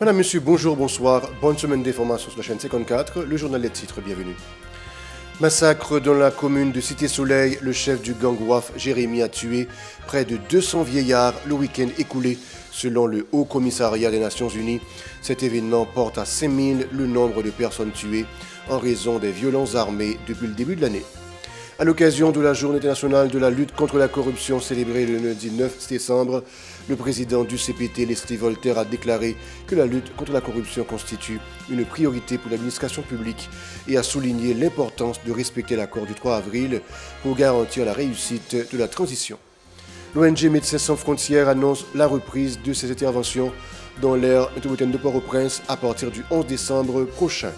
Madame, Monsieur, bonjour, bonsoir, bonne semaine d'information sur la chaîne 54, le journal des titres, bienvenue. Massacre dans la commune de Cité-Soleil, le chef du gang WAF, Jérémy, a tué près de 200 vieillards le week-end écoulé, selon le Haut Commissariat des Nations Unies. Cet événement porte à 5000 le nombre de personnes tuées en raison des violences armées depuis le début de l'année. À l'occasion de la Journée internationale de la lutte contre la corruption célébrée le lundi 9 décembre, le président du CPT, Leslie Voltaire, a déclaré que la lutte contre la corruption constitue une priorité pour l'administration publique et a souligné l'importance de respecter l'accord du 3 avril pour garantir la réussite de la transition. L'ONG Médecins sans frontières annonce la reprise de ses interventions dans l'aire métropolitaine de Port-au-Prince à partir du 11 décembre prochain.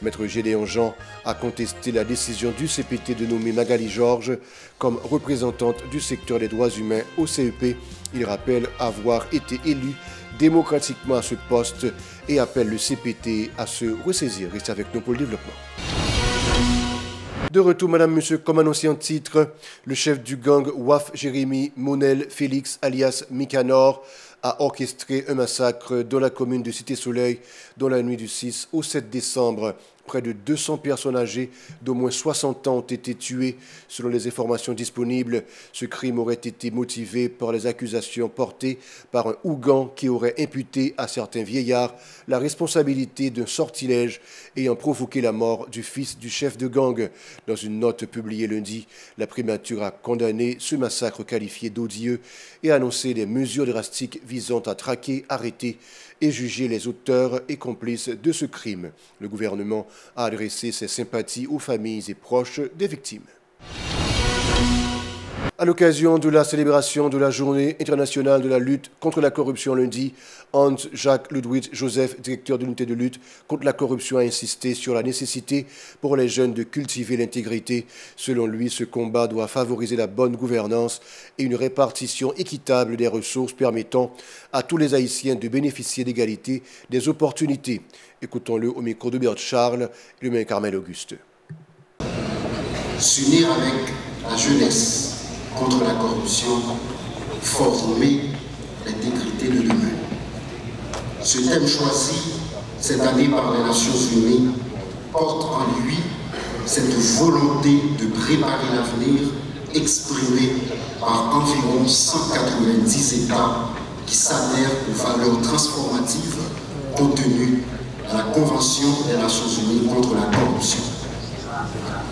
Maître Gédéon Jean a contesté la décision du CPT de nommer Magali Georges comme représentante du secteur des droits humains au CEP. Il rappelle avoir été élu démocratiquement à ce poste et appelle le CPT à se ressaisir. Restez avec nous pour le développement. De retour, Madame, Monsieur, comme annoncé en titre, le chef du gang WAF, Jérémy Monel Félix, alias Mikanor, a orchestré un massacre dans la commune de Cité-Soleil dans la nuit du 6 au 7 décembre. Près de 200 personnes âgées d'au moins 60 ans ont été tuées. Selon les informations disponibles, ce crime aurait été motivé par les accusations portées par un Ougan qui aurait imputé à certains vieillards la responsabilité d'un sortilège ayant provoqué la mort du fils du chef de gang. Dans une note publiée lundi, la primature a condamné ce massacre qualifié d'odieux et annoncé des mesures drastiques visant à traquer, arrêter et juger les auteurs et complices de ce crime. Le gouvernement a adressé ses sympathies aux familles et proches des victimes. À l'occasion de la célébration de la Journée internationale de la lutte contre la corruption lundi, Hans-Jacques Ludwig Joseph, directeur de l'unité de lutte contre la corruption, a insisté sur la nécessité pour les jeunes de cultiver l'intégrité. Selon lui, ce combat doit favoriser la bonne gouvernance et une répartition équitable des ressources permettant à tous les Haïtiens de bénéficier d'égalité des opportunités. Écoutons-le au micro de Bert Charles et le maire Carmel Auguste. S'unir avec la jeunesse contre la corruption, former l'intégrité de demain. Ce thème choisi cette année par les Nations Unies porte en lui cette volonté de préparer l'avenir exprimée par environ 190 États qui s'adhèrent aux valeurs transformatives contenues dans la Convention des Nations Unies contre la corruption.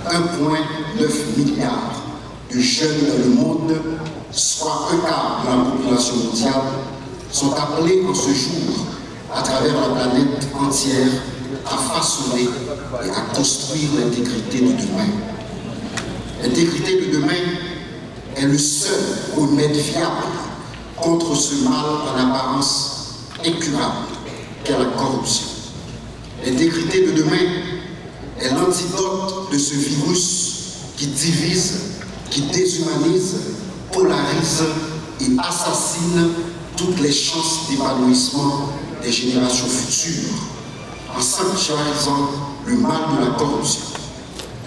1,9 milliard de jeunes dans le monde, soit un quart de la population mondiale, sont appelés en ce jour, à travers la planète entière, à façonner et à construire l'intégrité de demain. L'intégrité de demain est le seul remède fiable contre ce mal en apparence incurable qu'est la corruption. L'intégrité de demain est l'antidote de ce virus qui divise, qui déshumanise, polarise et assassine toutes les chances d'épanouissement des générations futures, en sanctuarisant le mal de la corruption.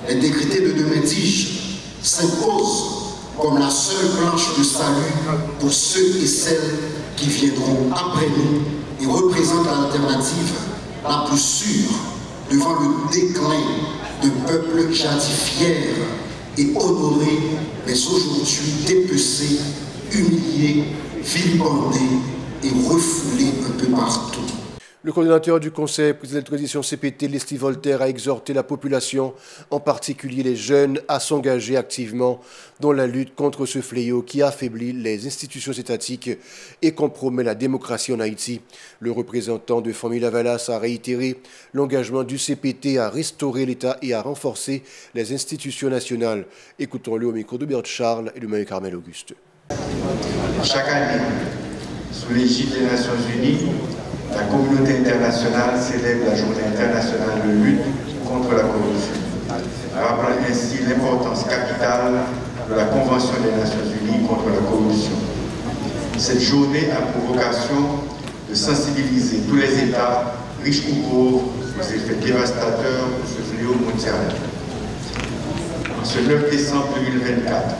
L'intégrité de demain tige s'impose comme la seule planche de salut pour ceux et celles qui viendront après nous et représente l'alternative la plus sûre devant le déclin de peuples jadis fiers et honorés, mais aujourd'hui dépecés, humiliés, vilipendés et refoulés un peu partout. Le coordinateur du Conseil président de transition CPT, Leslie Voltaire, a exhorté la population, en particulier les jeunes, à s'engager activement dans la lutte contre ce fléau qui affaiblit les institutions étatiques et compromet la démocratie en Haïti. Le représentant de Famille Lavalas a réitéré l'engagement du CPT à restaurer l'État et à renforcer les institutions nationales. Écoutons-le au micro de Bert Charles et de maire Carmel Auguste. Chaque année, sous l'égide des Nations Unies, la communauté internationale célèbre la Journée internationale de lutte contre la corruption, rappelant ainsi l'importance capitale de la Convention des Nations Unies contre la corruption. Cette journée a pour vocation de sensibiliser tous les États, riches ou pauvres, aux effets dévastateurs de ce fléau mondial. En ce 9 décembre 2024,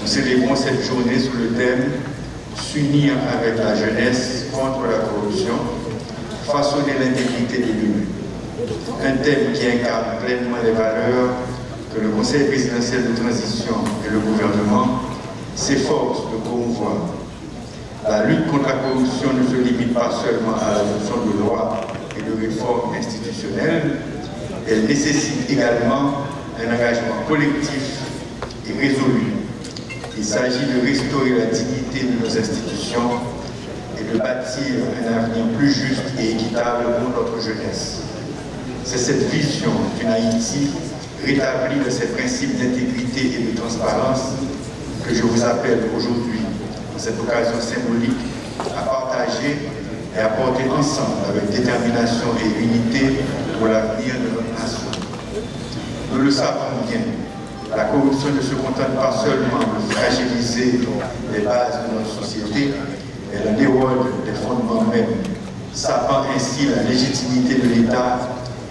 nous célébrons cette journée sous le thème « S'unir avec la jeunesse contre la corruption, façonner l'intégrité de l'Union. Un thème qui incarne pleinement les valeurs que le Conseil présidentiel de transition et le gouvernement s'efforcent de promouvoir. La lutte contre la corruption ne se limite pas seulement à l'adoption de lois et de réformes institutionnelles, elle nécessite également un engagement collectif et résolu. Il s'agit de restaurer la dignité de nos institutions et de bâtir un avenir plus juste et équitable pour notre jeunesse. C'est cette vision d'une Haïti rétablie de ses principes d'intégrité et de transparence que je vous appelle aujourd'hui, dans cette occasion symbolique, à partager et à porter ensemble avec détermination et unité pour l'avenir de notre nation. Nous le savons bien, la corruption ne se contente pas seulement de fragiliser les bases de notre société, elle érode les fondements mêmes, sapant ainsi la légitimité de l'État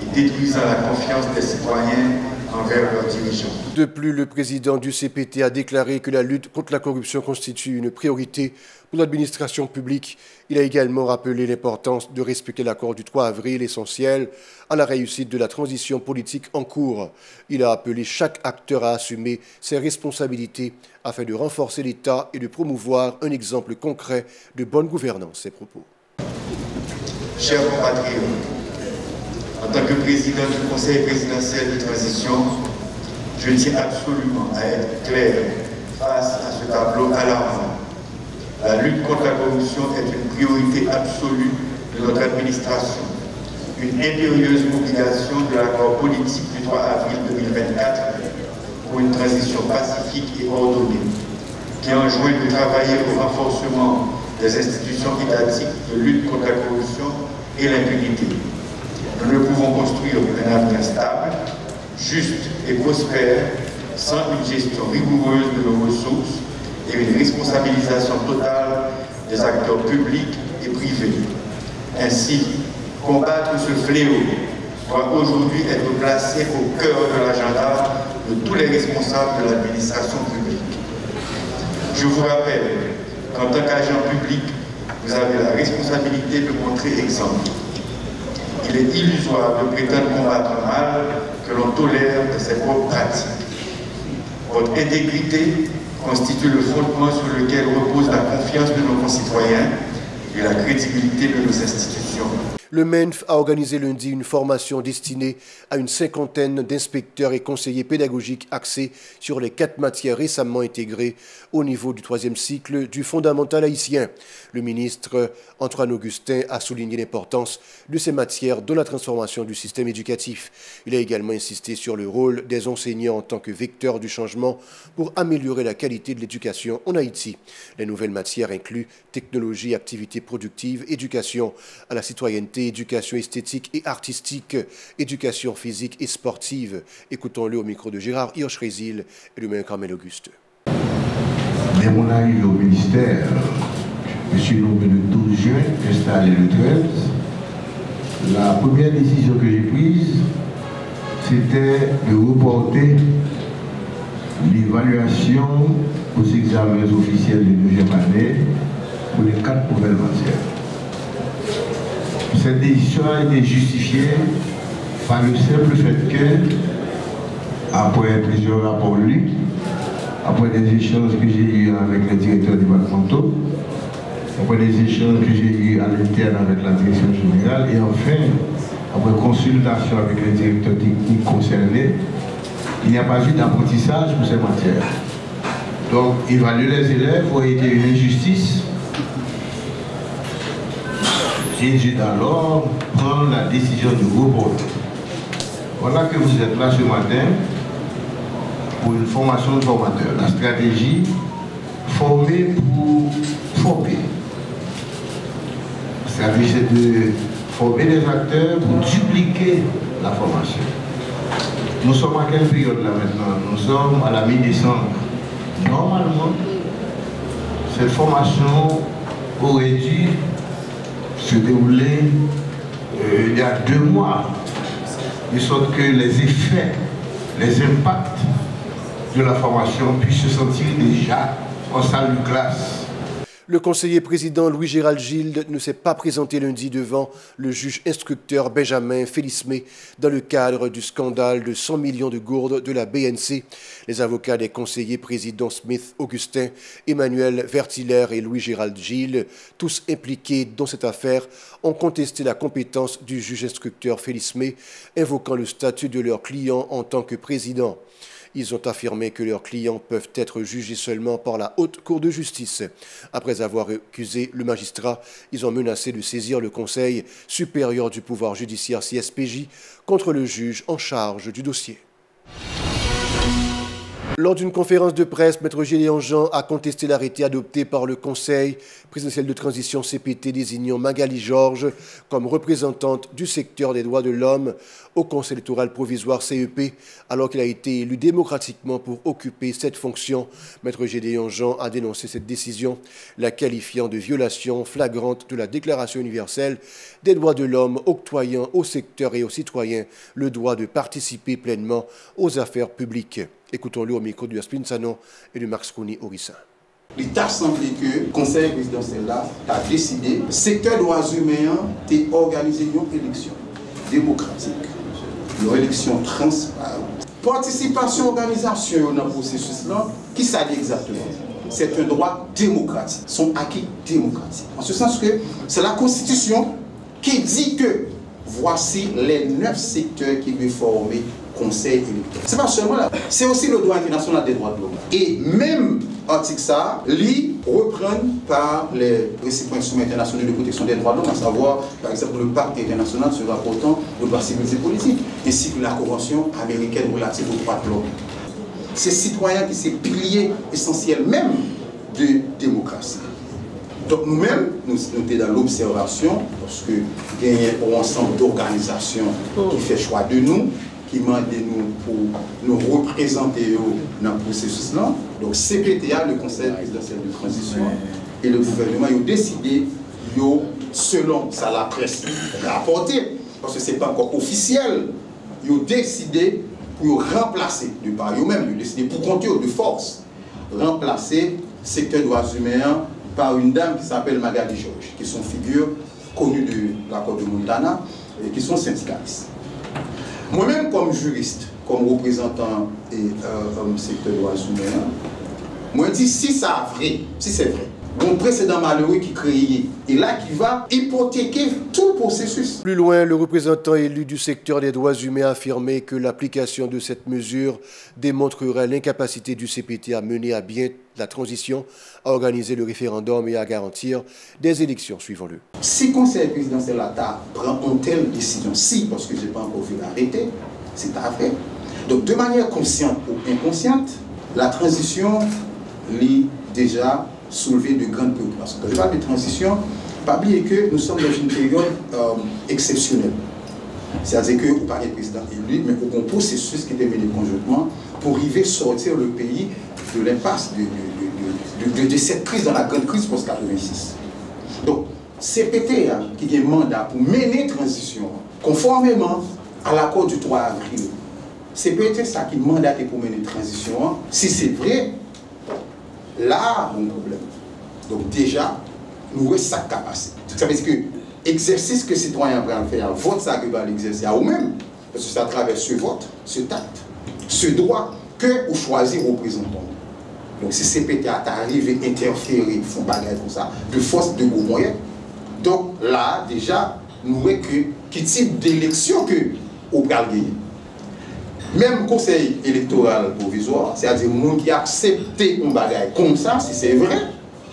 et détruisant la confiance des citoyens envers leurs dirigeants. De plus, le président du CPT a déclaré que la lutte contre la corruption constitue une priorité pour l'administration publique. Il a également rappelé l'importance de respecter l'accord du 3 avril, essentiel à la réussite de la transition politique en cours. Il a appelé chaque acteur à assumer ses responsabilités afin de renforcer l'État et de promouvoir un exemple concret de bonne gouvernance. Ces propos. Chers compatriotes, en tant que président du Conseil présidentiel de transition, je tiens absolument à être clair face à ce tableau alarmant. La lutte contre la corruption est une priorité absolue de notre administration, une impérieuse obligation de l'accord politique du 3 avril 2024 pour une transition pacifique et ordonnée, qui enjoint de travailler au renforcement des institutions étatiques de lutte contre la corruption et l'impunité. Nous ne pouvons construire un avenir stable, juste et prospère sans une gestion rigoureuse de nos ressources et une responsabilisation totale des acteurs publics et privés. Ainsi, combattre ce fléau doit aujourd'hui être placé au cœur de l'agenda de tous les responsables de l'administration publique. Je vous rappelle qu'en tant qu'agent public, vous avez la responsabilité de montrer exemple. Il est illusoire de prétendre combattre un mal que l'on tolère de ses propres pratiques. Votre intégrité constitue le fondement sur lequel repose la confiance de nos concitoyens et la crédibilité de nos institutions. Le MENF a organisé lundi une formation destinée à une 50aine d'inspecteurs et conseillers pédagogiques axés sur les 4 matières récemment intégrées au niveau du 3e cycle du fondamental haïtien. Le ministre Antoine Augustin a souligné l'importance de ces matières dans la transformation du système éducatif. Il a également insisté sur le rôle des enseignants en tant que vecteurs du changement pour améliorer la qualité de l'éducation en Haïti. Les nouvelles matières incluent technologie, activités productives, éducation à la citoyenneté, éducation esthétique et artistique, éducation physique et sportive. Écoutons-le au micro de Gérard Hirsch-Rézil et le maire Carmel Auguste. Dès mon arrivée au ministère, je suis nommé le 12 juin, installé le 13. La première décision que j'ai prise, c'était de reporter l'évaluation aux examens officiels de 9e année pour les 4 nouvelles matières. Cette décision a été justifiée par le simple fait que, après plusieurs rapports lus, après des échanges que j'ai eus avec les directeurs départementaux, après des échanges que j'ai eus à l'interne avec la direction générale, et enfin, après consultation avec les directeurs techniques concernés, il n'y a pas eu d'apprentissage pour ces matières. Donc, évaluer les élèves aurait été une injustice. J'ai dû alors prendre la décision de reporter. Voilà que vous êtes là ce matin pour une formation de formateurs. La stratégie, former pour former. La stratégie, c'est de former des acteurs pour dupliquer la formation. Nous sommes à quelle période là maintenant? Nous sommes à la mi-décembre. Normalement, cette formation aurait dû se dérouler il y a 2 mois, de sorte que les effets, les impacts de la formation puissent se sentir déjà en salle de classe. Le conseiller président Louis-Gérald Gilles ne s'est pas présenté lundi devant le juge instructeur Benjamin Félismé dans le cadre du scandale de 100 millions de gourdes de la BNC. Les avocats des conseillers présidents Smith Augustin, Emmanuel Vertiller et Louis-Gérald Gilles, tous impliqués dans cette affaire, ont contesté la compétence du juge instructeur Félismé, invoquant le statut de leur client en tant que président. Ils ont affirmé que leurs clients peuvent être jugés seulement par la Haute Cour de justice. Après avoir accusé le magistrat, ils ont menacé de saisir le Conseil supérieur du pouvoir judiciaire CSPJ contre le juge en charge du dossier. Lors d'une conférence de presse, Maître Gédéon Jean a contesté l'arrêté adopté par le Conseil présidentiel de transition CPT désignant Magali Georges comme représentante du secteur des droits de l'homme au Conseil électoral provisoire CEP, alors qu'il a été élu démocratiquement pour occuper cette fonction. Maître Gédéon Jean a dénoncé cette décision, la qualifiant de violation flagrante de la Déclaration universelle des droits de l'homme, octroyant au secteur et aux citoyens le droit de participer pleinement aux affaires publiques. Écoutons-le au micro du Aspin Sanon et de Max Rouni Orissin. Il a semblé que le Conseil présidentiel a décidé que le secteur des droits humains a organisé une élection démocratique, une élection transparente. Participation, organisation dans le processus là, qui ça dit exactement? C'est un droit démocratique, son acquis démocratique. En ce sens que c'est la Constitution qui dit que voici les 9 secteurs qui doivent former Conseil électoral. Ce n'est pas seulement là, c'est aussi le droit international des droits de l'homme. Et même article ça, reprend par les principaux instruments internationaux de protection des droits de l'homme, à savoir, par exemple, le pacte international se rapportant aux droits civils et politiques, ainsi que la Convention américaine relative aux droits de l'homme. Ces citoyens qui sont piliers essentiels même de démocratie. Donc nous-mêmes, nous sommes dans l'observation, parce que il y a un ensemble d'organisations qui fait choix de nous, qui demandent nous pour nous représenter dans le processus là. Donc CPTA, le Conseil présidentiel de transition, et le gouvernement ont décidé, selon ça la presse rapporté, parce que ce n'est pas encore officiel, ils ont décidé pour remplacer, de par eux-mêmes, ils ont décidé pour compter de force, remplacer le secteur des droits humains par une dame qui s'appelle Magali Georges, qui sont figures connues de l'accord de Montana et qui sont syndicalistes. Moi-même, comme juriste, comme représentant du secteur des droits humains, moi je dis si ça vrai, si c'est vrai, mon précédent malheureux qui créé et là qui va hypothéquer tout le processus. Plus loin, le représentant élu du secteur des droits humains a affirmé que l'application de cette mesure démontrerait l'incapacité du CPT à mener à bien la transition, à organiser le référendum et à garantir des élections, suivons-le. Si le Conseil présidentiel prend une telle décision, parce que je n'ai pas encore vu l'arrêter, c'est à fait. Donc de manière consciente ou inconsciente, la transition est déjà soulevé de grandes préoccupations. Quand je parle de transition, pas oublier que nous sommes dans une période exceptionnelle. C'est-à-dire que vous parlez président élu, mais au processus qui est mené conjointement pour arriver à sortir le pays de l'impasse de cette crise, dans la grande crise post-86. Donc, CPT qui a un mandat pour mener transition conformément à l'accord du 3 avril. CPT ça qui mandaté pour mener transition. Si c'est vrai, là, mon problème. Donc déjà, nous avons sa capacité. Ça veut dire que l'exercice que les citoyens vont faire, vote ça que va l'exercer à eux-mêmes, parce que c'est à travers ce vote, ce tact, ce droit que vous choisissez représentants. Donc si CPT arrive à interférer, font bagarre comme ça, de force de gros moyens, donc là, déjà, nous voyons que quel type d'élection que vous allez gagner. Même conseil électoral provisoire, c'est-à-dire les gens qui acceptent un bagage comme ça, si c'est vrai,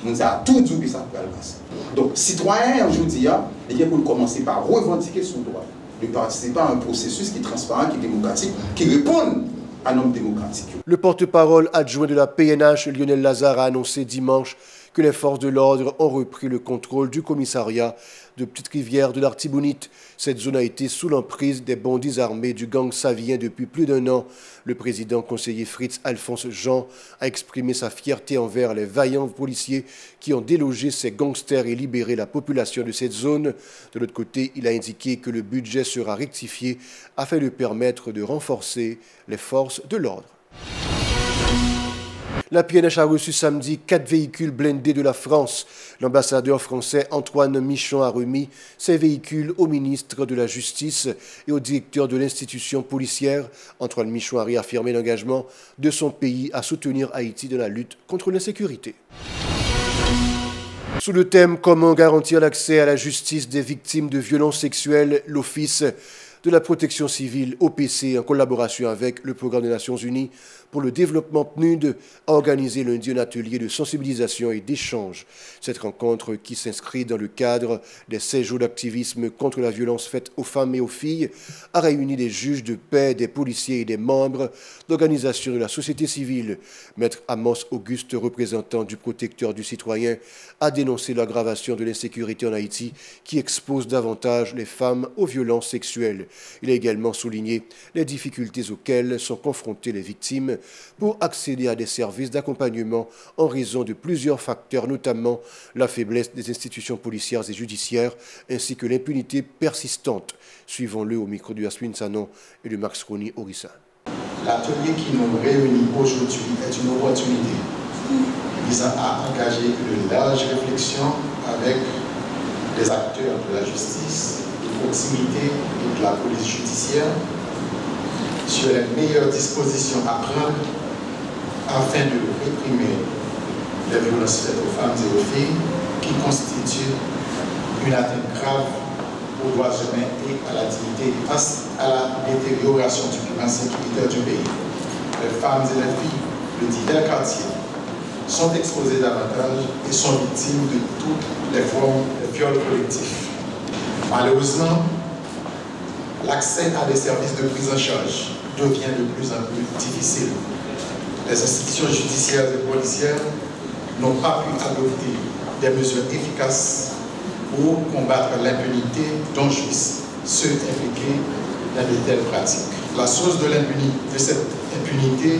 nous avons tout dit que ça peut passer. Donc, citoyens, aujourd'hui, il faut commencer par revendiquer son droit de participer à un processus qui est transparent, qui est démocratique, qui répond à un homme démocratique. Le porte-parole adjoint de la PNH, Lionel Lazare, a annoncé dimanche que les forces de l'ordre ont repris le contrôle du commissariat de Petite-Rivière de l'Artibonite. Cette zone a été sous l'emprise des bandits armés du gang savien depuis plus d'1 an. Le président conseiller Fritz Alphonse Jean a exprimé sa fierté envers les vaillants policiers qui ont délogé ces gangsters et libéré la population de cette zone. De l'autre côté, il a indiqué que le budget sera rectifié afin de permettre de renforcer les forces de l'ordre. La PNH a reçu samedi 4 véhicules blindés de la France. L'ambassadeur français Antoine Michon a remis ces véhicules au ministre de la Justice et au directeur de l'institution policière. Antoine Michon a réaffirmé l'engagement de son pays à soutenir Haïti dans la lutte contre l'insécurité. Sous le thème « Comment garantir l'accès à la justice des victimes de violences sexuelles », l'Office de la protection civile, OPC, en collaboration avec le Programme des Nations Unies pour le développement PNUD, a organisé lundi un atelier de sensibilisation et d'échange. Cette rencontre, qui s'inscrit dans le cadre des 16 jours d'activisme contre la violence faite aux femmes et aux filles, a réuni des juges de paix, des policiers et des membres d'organisations de la société civile. Maître Amos Auguste, représentant du protecteur du citoyen, a dénoncé l'aggravation de l'insécurité en Haïti qui expose davantage les femmes aux violences sexuelles. Il a également souligné les difficultés auxquelles sont confrontées les victimes pour accéder à des services d'accompagnement en raison de plusieurs facteurs, notamment la faiblesse des institutions policières et judiciaires, ainsi que l'impunité persistante. Suivons-le au micro de Yasmin Sanon et de Max Roni Orissa. L'atelier qui nous réunit aujourd'hui est une opportunité visant à engager une large réflexion avec les acteurs de la justice, de proximité et de la police judiciaire sur les meilleures dispositions à prendre afin de réprimer les violences faites aux femmes et aux filles qui constituent une atteinte grave aux droits humains et à la dignité face à la détérioration du climat sécuritaire du pays. Les femmes et les filles de divers quartiers sont exposées davantage et sont victimes de toutes les formes de viols collectifs. Malheureusement, l'accès à des services de prise en charge devient de plus en plus difficile. Les institutions judiciaires et policières n'ont pas pu adopter des mesures efficaces pour combattre l'impunité dont jouissent ceux impliqués dans de telles pratiques. La source de l'impunité, de cette impunité,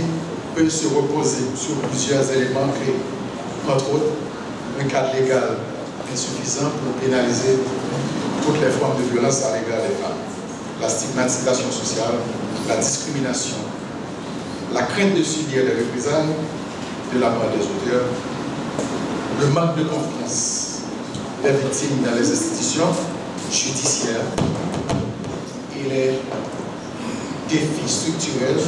peut se reposer sur plusieurs éléments clés, entre autres un cadre légal insuffisant pour pénaliser toutes les formes de violence à l'égard des femmes, la stigmatisation sociale, la discrimination, la crainte de subir des représailles de la part des auteurs, le manque de confiance des victimes dans les institutions judiciaires et les défis structurels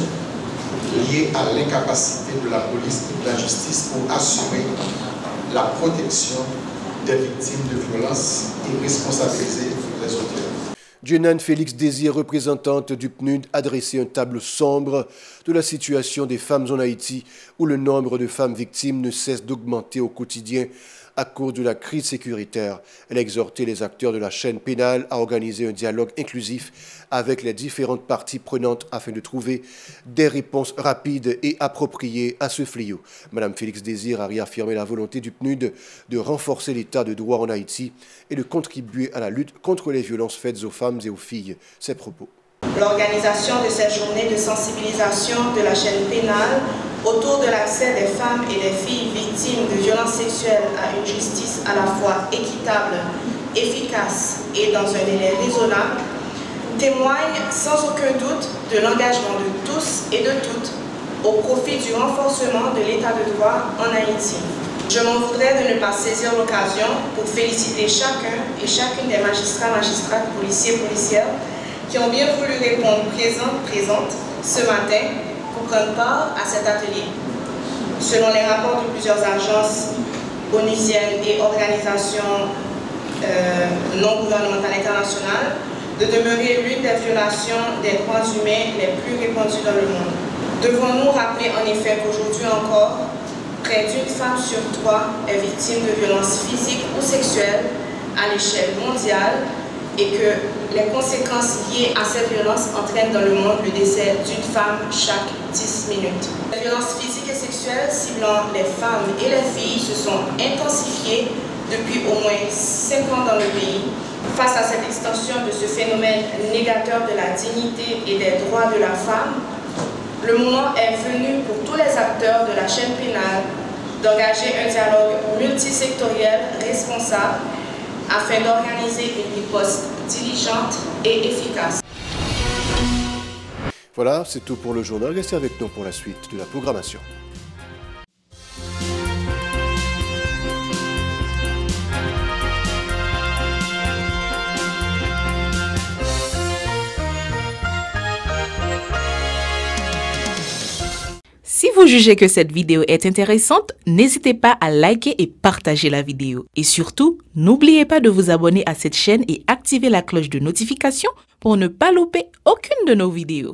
liés à l'incapacité de la police et de la justice pour assurer la protection des victimes de violences et responsabiliser les auteurs. Jenan Félix Désir, représentante du PNUD, a dressé un tableau sombre de la situation des femmes en Haïti, où le nombre de femmes victimes ne cesse d'augmenter au quotidien à cause de la crise sécuritaire. Elle a exhorté les acteurs de la chaîne pénale à organiser un dialogue inclusif avec les différentes parties prenantes afin de trouver des réponses rapides et appropriées à ce fléau. Madame Félix Désir a réaffirmé la volonté du PNUD de renforcer l'état de droit en Haïti et de contribuer à la lutte contre les violences faites aux femmes et aux filles. Ses propos. L'organisation de cette journée de sensibilisation de la chaîne pénale autour de l'accès des femmes et des filles victimes de violences sexuelles à une justice à la fois équitable, efficace et dans un délai raisonnable témoigne sans aucun doute de l'engagement de tous et de toutes au profit du renforcement de l'état de droit en Haïti. Je m'en voudrais de ne pas saisir l'occasion pour féliciter chacun et chacune des magistrats, magistrates, policiers, policières qui ont bien voulu répondre présente ce matin pour prendre part à cet atelier. Selon les rapports de plusieurs agences onusiennes et organisations non gouvernementales internationales, de demeurer l'une des violations des droits humains les plus répandues dans le monde. Devons-nous rappeler en effet qu'aujourd'hui encore, près d'une femme sur 3 est victime de violences physiques ou sexuelles à l'échelle mondiale et que les conséquences liées à ces violences entraînent dans le monde le décès d'une femme chaque 10 minutes. Les violences physiques et sexuelles ciblant les femmes et les filles se sont intensifiées depuis au moins 5 ans dans le pays. Face à cette extension de ce phénomène négateur de la dignité et des droits de la femme, le moment est venu pour tous les acteurs de la chaîne pénale d'engager un dialogue multisectoriel responsable afin d'organiser une riposte diligente et efficace. Voilà, c'est tout pour le journal. Restez avec nous pour la suite de la programmation. vous jugez que cette vidéo est intéressante, n'hésitez pas à liker et partager la vidéo. Et surtout, n'oubliez pas de vous abonner à cette chaîne et activer la cloche de notification pour ne pas louper aucune de nos vidéos.